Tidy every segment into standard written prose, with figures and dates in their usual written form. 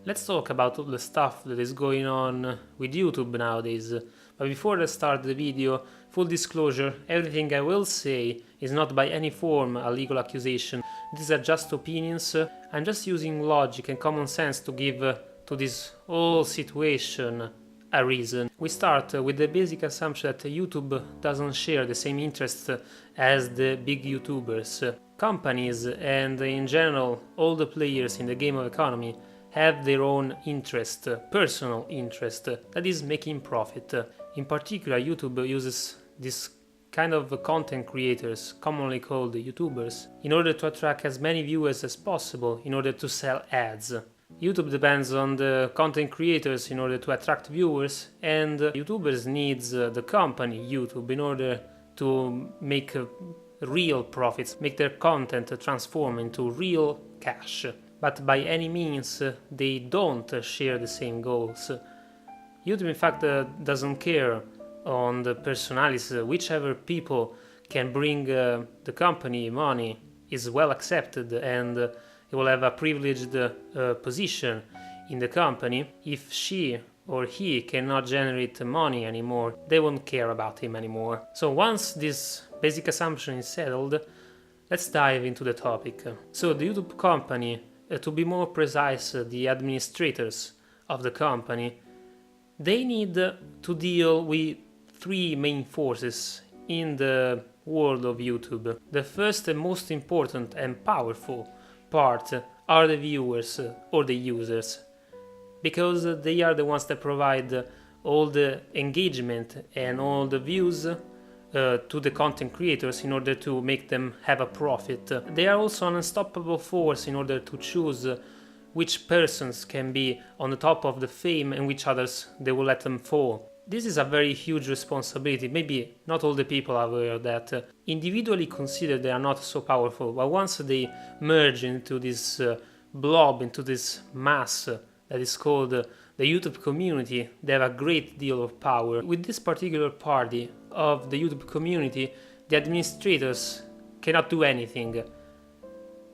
Let's talk about all the stuff that is going on with YouTube nowadays. But before I start the video, full disclosure, everything I will say is not by any form a legal accusation. These are just opinions. I'm just using logic and common sense to give to this whole situation a reason. We start with the basic assumption that YouTube doesn't share the same interests as the big YouTubers. Companies and in general all the players in the game of economy have their own interest, personal interest, that is making profit. In particular, YouTube uses this kind of content creators, commonly called YouTubers, in order to attract as many viewers as possible in order to sell ads. YouTube depends on the content creators in order to attract viewers, and YouTubers needs the company YouTube in order to make real profits, make their content transform into real cash. But by any means they don't share the same goals. YouTube in fact doesn't care on the personalities. Whichever people can bring the company money is well accepted, and he will have a privileged position in the company. If she or he cannot generate money anymore, they won't care about him anymore. So once this basic assumption is settled, let's dive into the topic. So the YouTube company, to be more precise, the administrators of the company, they need to deal with three main forces in the world of YouTube. The first and most important and powerful part are the viewers or the users, because they are the ones that provide all the engagement and all the views to the content creators in order to make them have a profit. They are also an unstoppable force in order to choose which persons can be on the top of the fame and which others they will let them fall. This is a very huge responsibility. Maybe not all the people are aware of that. Individually considered they are not so powerful, but once they merge into this blob, into this mass that is called the YouTube community, they have a great deal of power. With this particular party of the YouTube community, the administrators cannot do anything.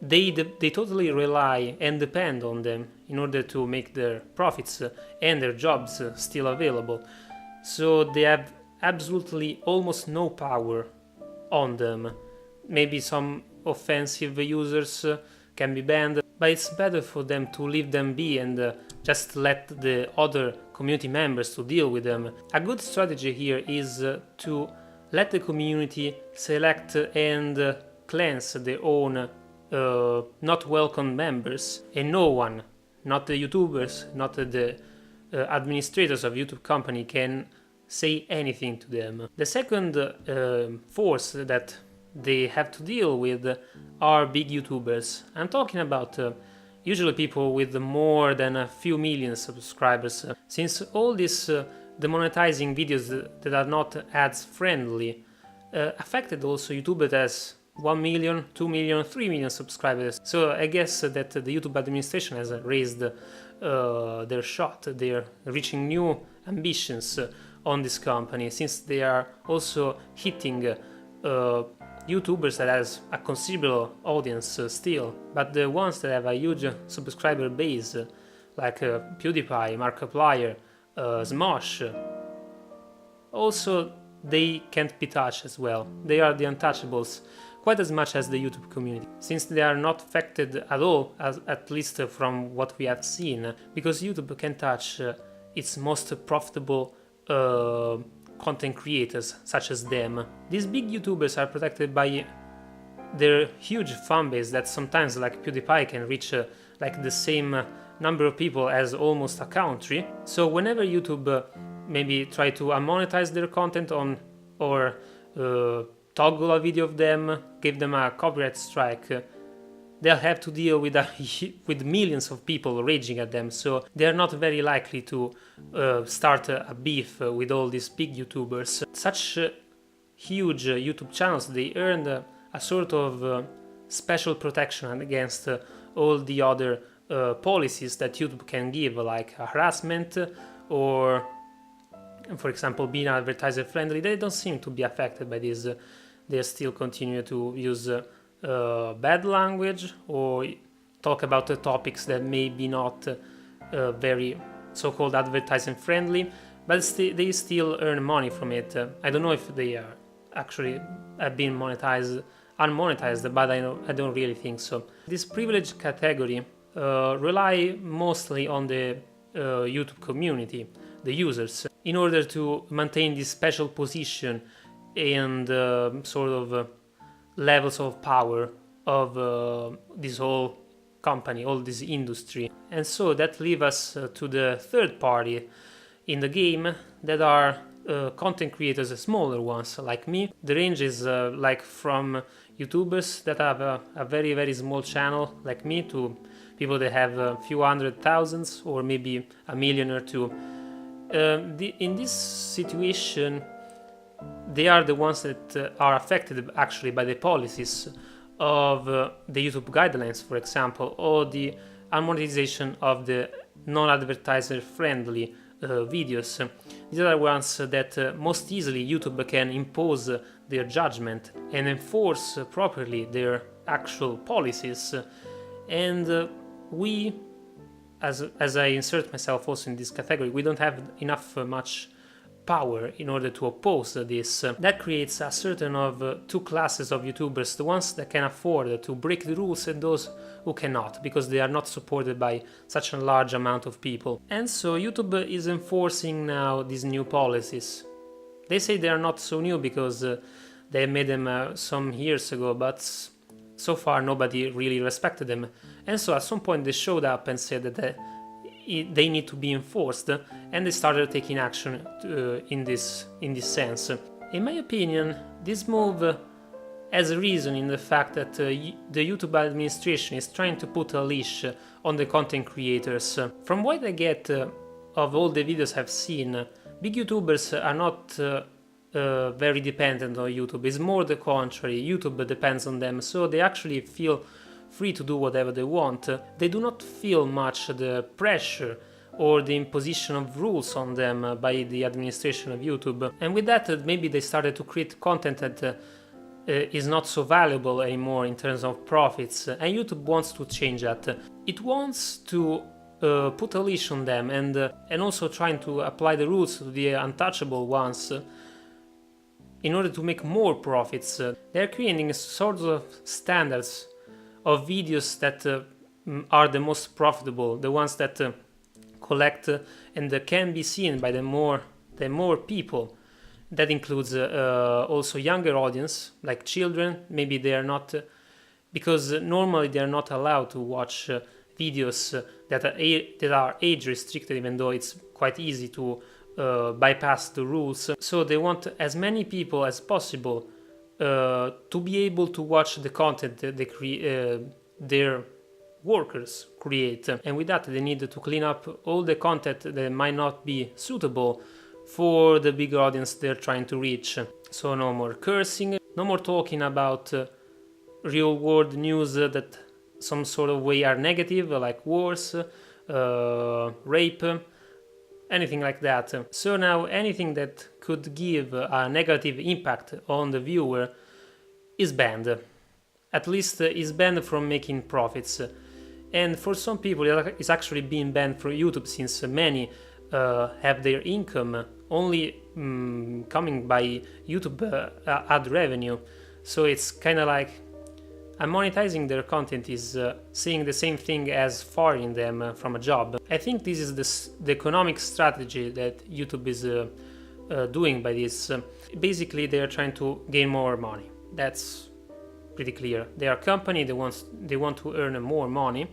They totally rely and depend on them in order to make their profits and their jobs still available. So they have absolutely almost no power on them. Maybe some offensive users can be banned, but it's better for them to leave them be and just let the other community members to deal with them. A good strategy here is to let the community select and cleanse their own not welcome members, and no one, not the YouTubers, not the administrators of YouTube company, can say anything to them. The second force that they have to deal with are big YouTubers. I'm talking about usually people with more than a few million subscribers. Since all these demonetizing videos that are not ads friendly affected also YouTube that has 1 million, 2 million, 3 million subscribers. So I guess that the YouTube administration has raised their shot. They are reaching new ambitions on this company, since they are also hitting YouTubers that has a considerable audience still, but the ones that have a huge subscriber base, like PewDiePie, Markiplier, Smosh, also they can't be touched as well. They are the untouchables, quite as much as the YouTube community, since they are not affected at all, at least from what we have seen, because YouTube can touch its most profitable content creators such as them. These big YouTubers are protected by their huge fan base that sometimes, like PewDiePie, can reach like the same number of people as almost a country. So whenever YouTube maybe try to monetize their content on or toggle a video of them, give them a copyright strike, they'll have to deal with with millions of people raging at them, so they're not very likely to start a beef with all these big YouTubers. Such huge YouTube channels, they earned a sort of special protection against all the other policies that YouTube can give, like harassment or, for example, being advertiser friendly. They don't seem to be affected by this. They still continue to use bad language or talk about the topics that maybe not very so-called advertising friendly, but they still earn money from it. I don't know if they are actually have been unmonetized, but I don't really think so. This privileged category rely mostly on the YouTube community, the users, in order to maintain this special position and sort of levels of power of this whole company, all this industry. And so that leaves us to the third party in the game, that are content creators, smaller ones like me. The range is like from YouTubers that have a very, very small channel like me to people that have a few hundred thousands or maybe a million or two. In this situation, they are the ones that are affected actually by the policies of the YouTube guidelines, for example, or the unmonetization of the non-advertiser friendly videos. These are the ones that most easily YouTube can impose their judgment and enforce properly their actual policies. And we, as I insert myself also in this category, we don't have enough much power in order to oppose this. That creates a certain of two classes of YouTubers, the ones that can afford to break the rules and those who cannot, because they are not supported by such a large amount of people. And so YouTube is enforcing now these new policies. They say they are not so new because they made them some years ago, but so far nobody really respected them. And so at some point they showed up and said that they need to be enforced, and they started taking action in this sense. In my opinion, this move has a reason in the fact that the YouTube administration is trying to put a leash on the content creators. From what I get of all the videos I've seen, big YouTubers are not very dependent on YouTube. It's more the contrary. YouTube depends on them, so they actually feel free to do whatever they want. They do not feel much the pressure or the imposition of rules on them by the administration of YouTube. And with that, maybe they started to create content that is not so valuable anymore in terms of profits. And YouTube wants to change that. It wants to put a leash on them and also trying to apply the rules to the untouchable ones in order to make more profits. They're creating sorts of standards of videos that are the most profitable, the ones that collect and can be seen by the more people. That includes also younger audience, like children. Maybe they are not, because normally they are not allowed to watch videos that are age restricted, even though it's quite easy to bypass the rules. So they want as many people as possible to be able to watch the content that their workers create. And with that, they need to clean up all the content that might not be suitable for the bigger audience they're trying to reach. So no more cursing, no more talking about real world news that some sort of way are negative, like wars, rape, anything like that. So now anything that could give a negative impact on the viewer is banned. At least is banned from making profits. And for some people it's actually being banned from YouTube, since many have their income only coming by YouTube ad revenue. So it's kind of like monetizing their content is saying the same thing as firing them from a job. I think this is the economic strategy that YouTube is doing by this. Basically, they are trying to gain more money. That's pretty clear. They are a company, they want to earn more money.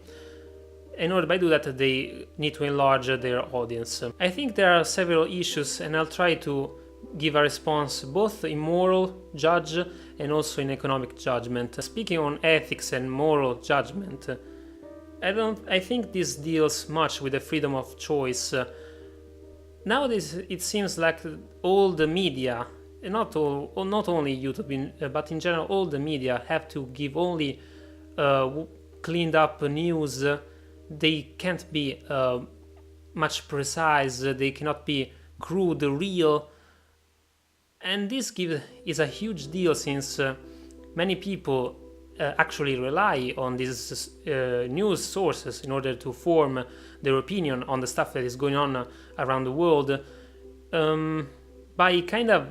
In order to do that, they need to enlarge their audience. I think there are several issues, and I'll try to give a response both in moral judge and also in economic judgment. Speaking on ethics and moral judgment, I think this deals much with the freedom of choice. Nowadays it seems like all the media, not only YouTube, but in general all the media have to give only cleaned up news. They can't be much precise, they cannot be crude, real. And this is a huge deal, since many people actually rely on these news sources in order to form their opinion on the stuff that is going on around the world, by kind of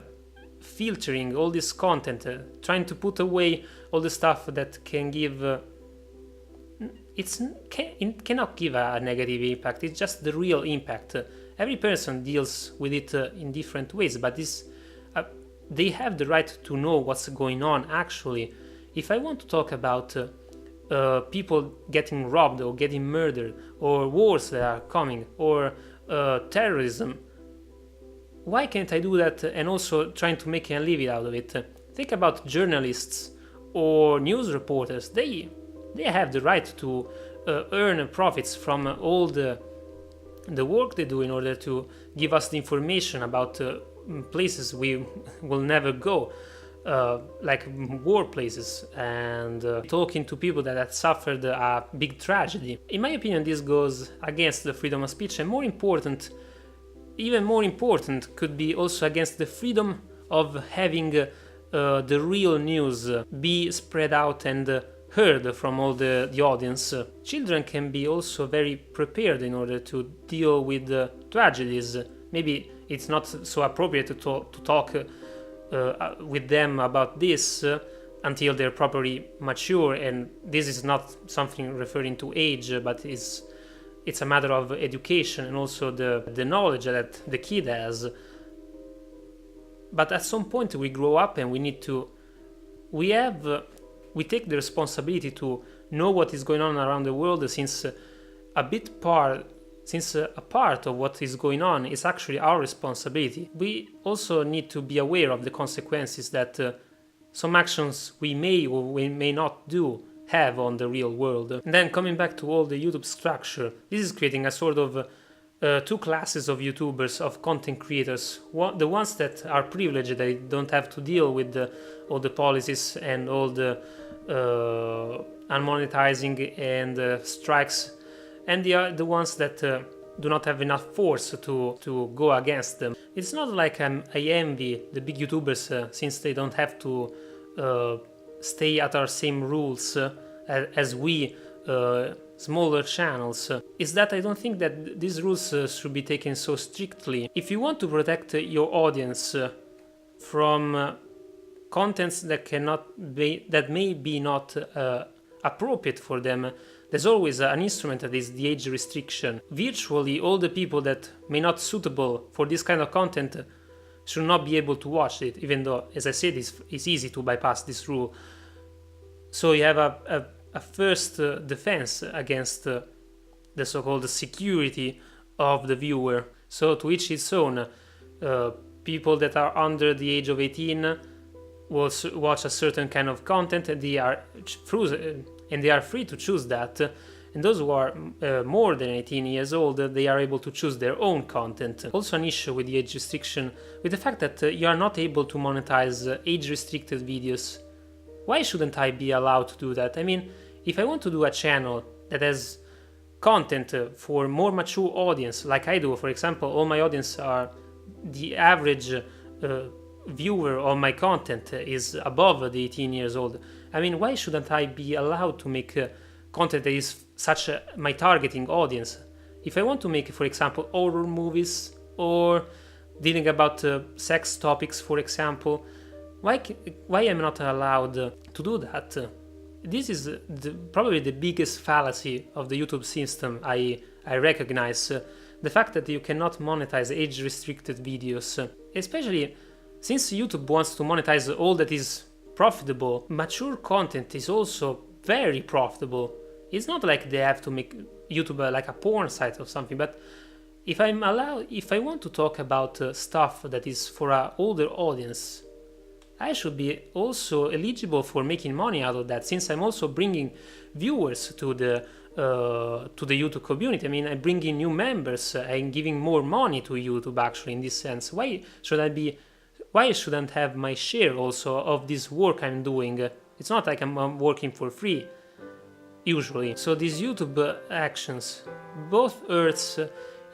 filtering all this content, trying to put away all the stuff that can give it cannot give a negative impact. It's just the real impact. Every person deals with it in different ways, but they have the right to know what's going on actually. If I want to talk about people getting robbed or getting murdered, or wars that are coming, or terrorism, why can't I do that and also trying to make a living out of it? Think about journalists or news reporters. They have the right to earn profits from all the work they do in order to give us the information about places we will never go, like war places, and talking to people that have suffered a big tragedy. In my opinion, this goes against the freedom of speech, and even more important, could be also against the freedom of having the real news be spread out and heard from all the audience. Children can be also very prepared in order to deal with tragedies. Maybe it's not so appropriate to talk with them about this until they're properly mature, and this is not something referring to age, but it's a matter of education and also the knowledge that the kid has. But at some point we grow up and we take the responsibility to know what is going on around the world, since a part of what is going on is actually our responsibility. We also need to be aware of the consequences that some actions we may or we may not do have on the real world. And then coming back to all the YouTube structure, this is creating a sort of two classes of YouTubers, of content creators. The ones that are privileged, they don't have to deal with all the policies and all the unmonetizing and strikes, and the ones that do not have enough force to go against them. It's not like I envy the big YouTubers since they don't have to stay at our same rules as we smaller channels. Is that I don't think that these rules should be taken so strictly. If you want to protect your audience from contents that may be not appropriate for them, there's always an instrument that is the age restriction. Virtually all the people that may not suitable for this kind of content should not be able to watch it, even though, as I said, it's easy to bypass this rule. So you have a first defense against the so-called security of the viewer. So to each his own. People that are under the age of 18 will watch a certain kind of content, and they are free to choose that. And those who are more than 18 years old, they are able to choose their own content. Also an issue with the age restriction, with the fact that you are not able to monetize age-restricted videos. Why shouldn't I be allowed to do that? I mean, if I want to do a channel that has content for more mature audience, like I do, for example, all my audience are the average viewer of my content is above the 18 years old. I mean, why shouldn't I be allowed to make content that is such my targeting audience? If I want to make, for example, horror movies or dealing about sex topics, for example, why am I not allowed to do that? This is probably the biggest fallacy of the YouTube system I recognize. The fact that you cannot monetize age-restricted videos, especially since YouTube wants to monetize all that is profitable. Mature content is also very profitable. It's not like they have to make YouTube like a porn site or something, but if I want to talk about stuff that is for an older audience, I should be also eligible for making money out of that, since I'm also bringing viewers to the YouTube community. I mean, I'm bringing new members and giving more money to YouTube actually in this sense. Why shouldn't I have my share also of this work I'm doing? It's not like I'm working for free, usually. So these YouTube actions both hurts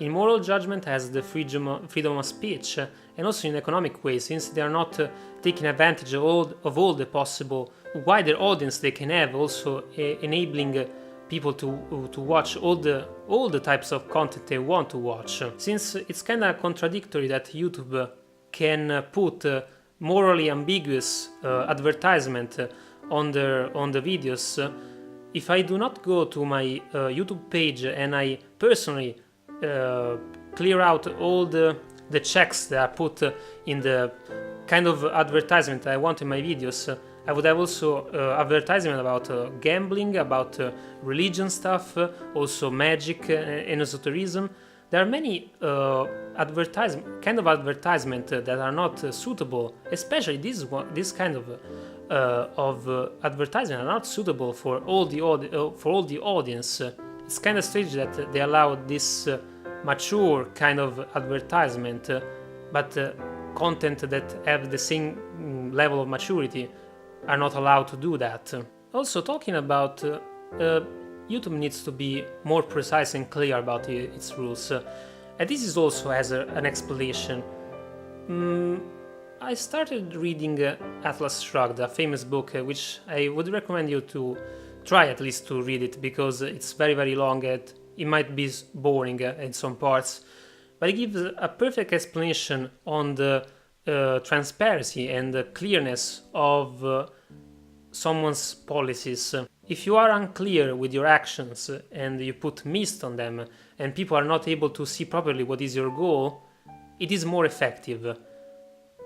in moral judgment as the freedom of speech, and also in economic ways, since they are not taking advantage of all the possible wider audience they can have, also enabling people to watch all the types of content they want to watch. Since it's kind of contradictory that YouTube can put morally ambiguous advertisement on the videos, if I do not go to my YouTube page and I personally clear out all the checks that are put in the kind of advertisement I want in my videos, I would have also advertisement about gambling, about religion stuff, also magic and esotericism. There are many kind of advertisement that are not suitable, especially this kind of advertisement are not suitable for all the audience. It's kind of strange that they allow this mature kind of advertisement, but content that have the same level of maturity are not allowed to do that. Also, talking about YouTube needs to be more precise and clear about its rules, and this is also as an explanation. I started reading Atlas Shrugged, a famous book, which I would recommend you to try at least to read it, because it's very, very long and it might be boring in some parts, but it gives a perfect explanation on the transparency and the clearness of someone's policies. If you are unclear with your actions and you put mist on them and people are not able to see properly what is your goal, it is more effective.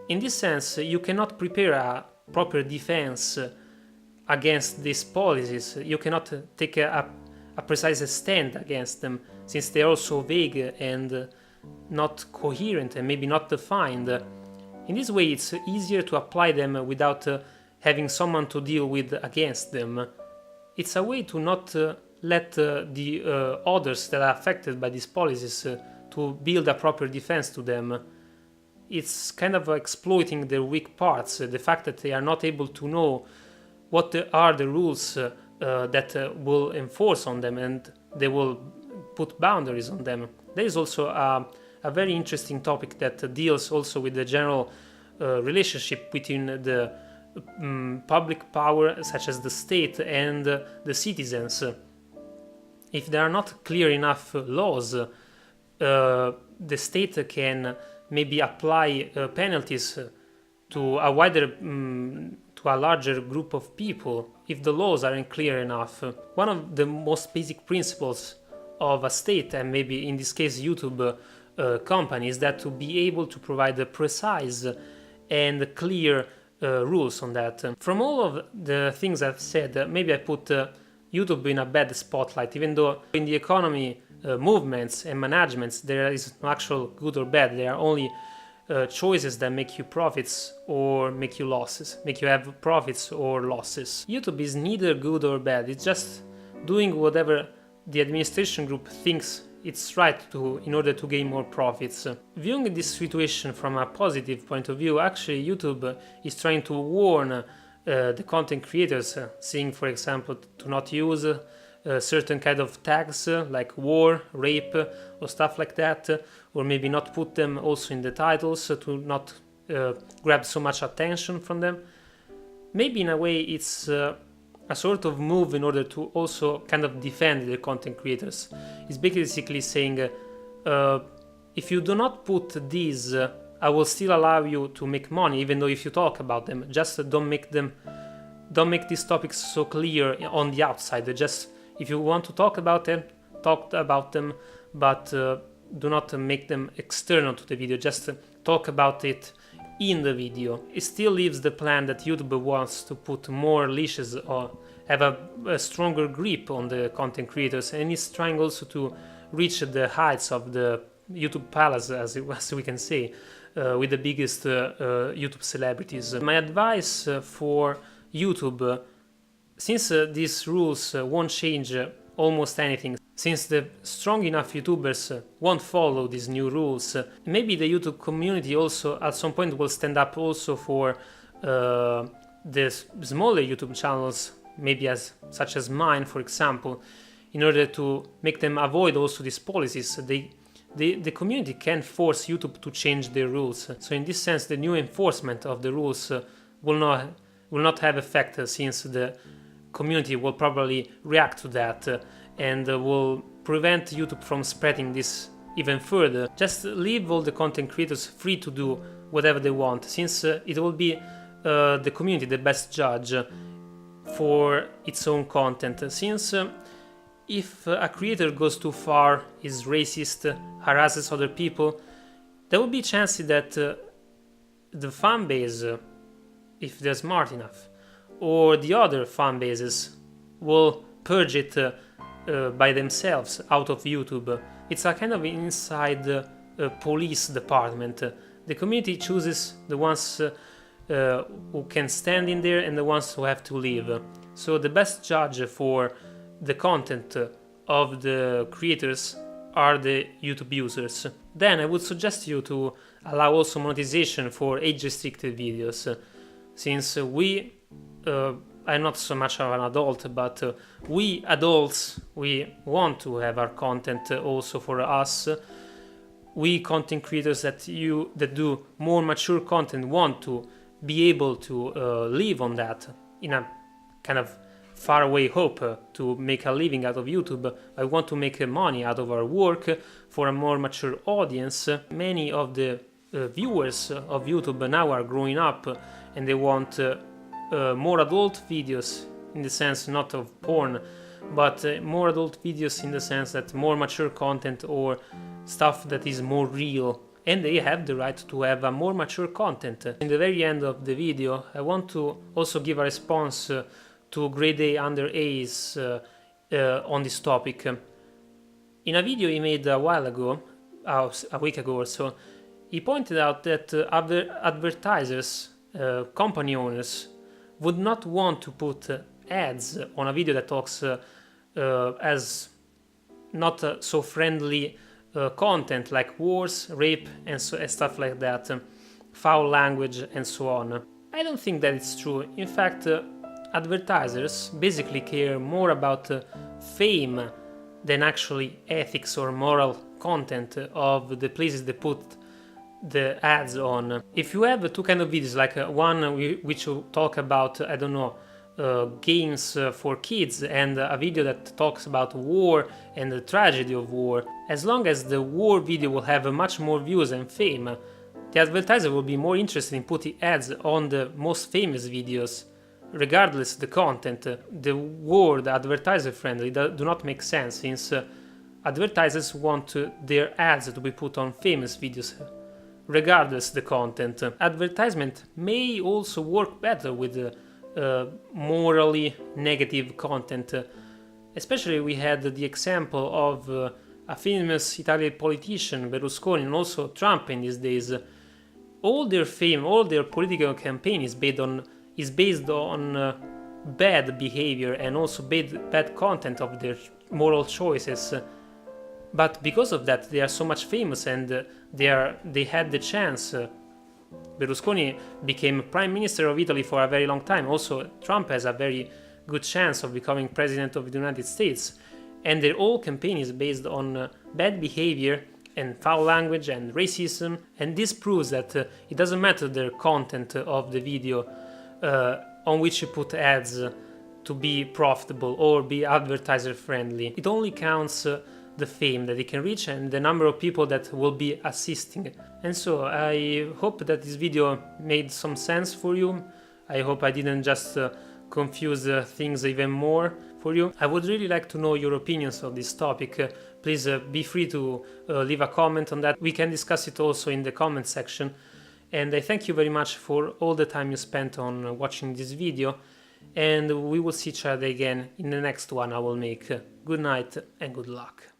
In this sense, you cannot prepare a proper defense against these policies. You cannot take a precise stand against them, since they are so vague and not coherent and maybe not defined. In this way, it's easier to apply them without having someone to deal with against them. It's a way to not let the others that are affected by these policies to build a proper defense to them. It's kind of exploiting their weak parts, the fact that they are not able to know what are the rules that will enforce on them, and they will put boundaries on them. There is also a very interesting topic that deals also with the general relationship between the public power, such as the state, and the citizens. If there are not clear enough laws, the state can maybe apply penalties to a larger group of people if the laws aren't clear enough. One of the most basic principles of a state, and maybe in this case YouTube company, is that to be able to provide the precise and clear rules on that. From all of the things I've said, maybe I put YouTube in a bad spotlight, even though in the economy movements and managements there is no actual good or bad. There are only choices that make you profits or make you losses, make you have profits or losses. YouTube is neither good or bad. It's just doing whatever the administration group thinks it's right to in order to gain more profits. Viewing this situation from a positive point of view, actually YouTube is trying to warn the content creators, saying, for example, to not use certain kind of tags like war, rape, or stuff like that, or maybe not put them also in the titles to not grab so much attention from them. Maybe in a way it's a sort of move in order to also kind of defend the content creators. It's basically saying, if you do not put these, I will still allow you to make money, even though if you talk about them, just don't make these topics so clear on the outside. Just if you want to talk about them, but do not make them external to the video. Just talk about it in the video. It still leaves the plan that YouTube wants to put more leashes or have a stronger grip on the content creators, and it's trying also to reach the heights of the YouTube palace, as we can say, with the biggest YouTube celebrities. My advice for YouTube, since these rules won't change almost anything, since the strong enough YouTubers won't follow these new rules, maybe the YouTube community also at some point will stand up also for the smaller YouTube channels, maybe such as mine, for example, in order to make them avoid also these policies. They the community can force YouTube to change their rules. So in this sense, the new enforcement of the rules will not have effect, since the community will probably react to that and will prevent YouTube from spreading this even further. Just leave all the content creators free to do whatever they want, since it will be the community the best judge for its own content. Since if a creator goes too far, is racist, harasses other people, there will be chances that the fan base, if they're smart enough, or the other fan bases will purge it by themselves out of YouTube. It's a kind of inside police department. The community chooses the ones who can stand in there and the ones who have to leave. So the best judge for the content of the creators are the YouTube users. Then I would suggest you to allow also monetization for age-restricted videos, since I'm not so much of an adult, but we adults, we want to have our content also for us. We content creators that do more mature content want to be able to live on that in a kind of faraway hope to make a living out of YouTube. I want to make money out of our work for a more mature audience. Many of the viewers of YouTube now are growing up and they want more adult videos, in the sense not of porn, but more adult videos in the sense that more mature content or stuff that is more real, and they have the right to have a more mature content. In the very end of the video, I want to also give a response to GradeAUnderA's on this topic. In a video he made a while ago, a week ago or so, he pointed out that advertisers, company owners, would not want to put ads on a video that talks as not so friendly content like wars, rape and stuff like that, foul language and so on. I don't think that it's true. In fact, advertisers basically care more about fame than actually ethics or moral content of the places they put the ads on. If you have two kind of videos, like one which will talk about, I don't know, games for kids, and a video that talks about war and the tragedy of war, as long as the war video will have much more views and fame, the advertiser will be more interested in putting ads on the most famous videos, regardless the content. The word advertiser friendly do not make sense, since advertisers want their ads to be put on famous videos, regardless the content. Advertisement may also work better with morally negative content. Especially we had the example of a famous Italian politician, Berlusconi, and also Trump in these days. All their fame, all their political campaign is based on bad behavior and also bad content of their moral choices. But because of that, they are so much famous, and they had the chance. Berlusconi became Prime Minister of Italy for a very long time. Also, Trump has a very good chance of becoming President of the United States. And their whole campaign is based on bad behavior and foul language and racism. And this proves that it doesn't matter the content of the video on which you put ads to be profitable or be advertiser friendly. It only counts the fame that it can reach and the number of people that will be assisting. And so I hope that this video made some sense for you. I hope I didn't just confuse things even more for you. I would really like to know your opinions on this topic. Please be free to leave a comment on that. We can discuss it also in the comment section. And I thank you very much for all the time you spent on watching this video. And we will see each other again in the next one I will make. Good night and good luck.